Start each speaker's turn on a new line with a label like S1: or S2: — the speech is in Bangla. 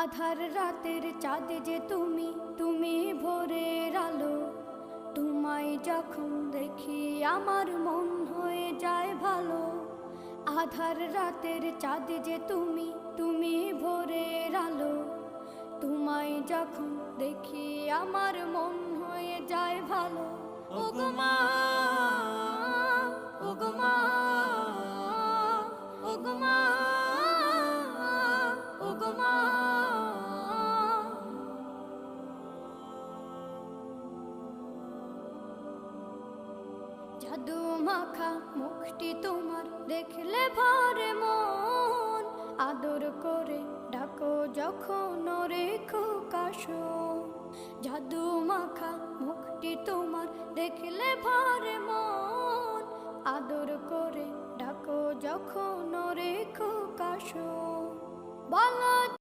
S1: আধার রাতের চাঁদ যে তুমি, তুমি ভোরের আলো। তোমায় যখন দেখি আমার মন হয়ে যায় ভালো। আধার রাতের চাঁদ যে তুমি, তুমি ভোরের আলো। তোমায় যখন দেখি আমার মন হয়ে যায় ভালো। ওগো মা, ওগো মা, ওগো মা, ওগো মা। জাদু মাখা মুখটি তোমার দেখলে ভরে মন। আদর করে ডাকো যখন রেখো কাশন। জাদু মাখা মুখটি তোমার দেখলে ভরে মন। আদর করে ডাকো যখন রেখো কাশন। বলো